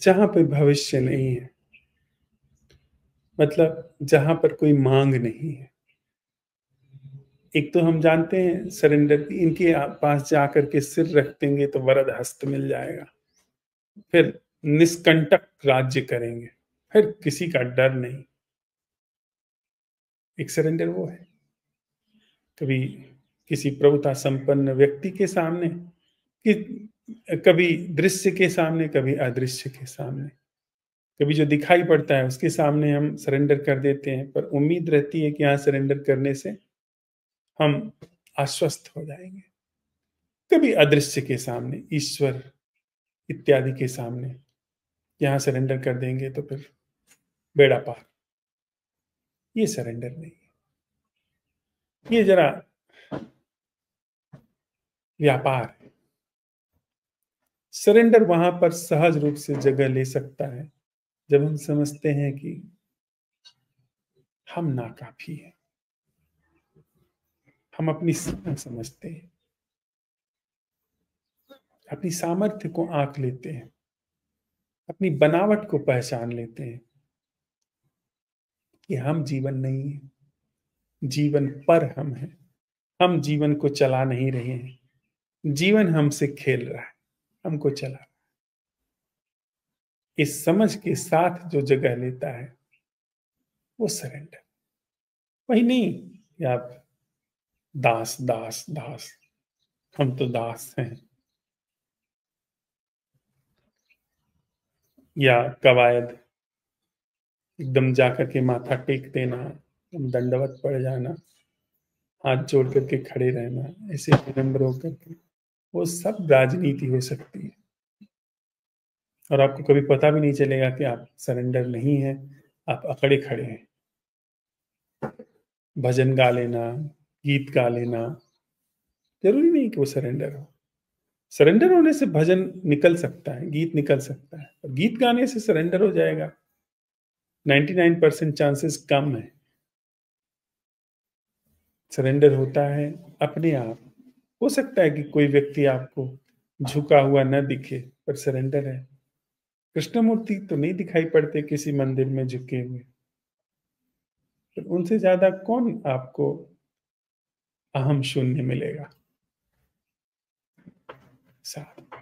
जहाँ पे भविष्य नहीं है, मतलब जहाँ पर कोई माँग नहीं है। एक तो हम जानते हैं सरेंडर इनके पास जाकर के सिर रख देंगे तो वरद हस्त मिल जाएगा। फिर निष्कंटक राज्य करेंगे, फिर किसी का डर नहीं। एक सरेंडर वो है। कभी किसी प्रभुता संपन्न व्यक्ति के सामने, कि कभी दृश्य के सामने, कभी अदृश्य के सामने, कभी जो दिखाई पड़ता है उसके सामने हम सरेंडर कर देते हैं, पर उम्मीद रहती है कि यहाँ सरेंडर करने से हम आश्वस्त हो जाएंगे। कभी अदृश्य के सामने, ईश्वर इत्यादि के सामने यहाँ सरेंडर कर देंगे तो फिर बेड़ा पार। ये सरेंडर नहीं है, ये जरा व्यापार है। सरेंडर वहां पर सहज रूप से जगह ले सकता है जब हम समझते हैं कि हम नाकाफी हैं, हम अपनी सीमा समझते हैं, अपनी सामर्थ्य को आंक लेते हैं, अपनी बनावट को पहचान लेते हैं कि हम जीवन नहीं है, जीवन पर हम हैं। हम जीवन को चला नहीं रहे हैं, जीवन हमसे खेल रहा है, हमको चला रहा है। इस समझ के साथ जो जगह लेता है वो सरेंडर। वही नहीं कि आप दास दास दास, हम तो दास हैं, या कवायद एकदम जाकर के माथा टेक देना, एकदम दंडवत पड़ जाना, हाथ जोड़ करके खड़े रहना, ऐसे विनम्र होकर के, वो सब राजनीति हो सकती है। और आपको कभी पता भी नहीं चलेगा कि आप सरेंडर नहीं है, आप अकड़े खड़े हैं। भजन गा लेना, गीत गा लेना, जरूरी नहीं कि वो सरेंडर हो। सरेंडर होने से भजन निकल सकता है, गीत निकल सकता है, और गीत गाने से सरेंडर हो जाएगा 99% चांसेस कम है। सरेंडर होता है अपने आप। हो सकता है कि कोई व्यक्ति आपको झुका हुआ न दिखे, पर सरेंडर है। कृष्णमूर्ति तो नहीं दिखाई पड़ते किसी मंदिर में झुके हुए, तो उनसे ज्यादा कौन आपको अहम शून्य मिलेगा साथ।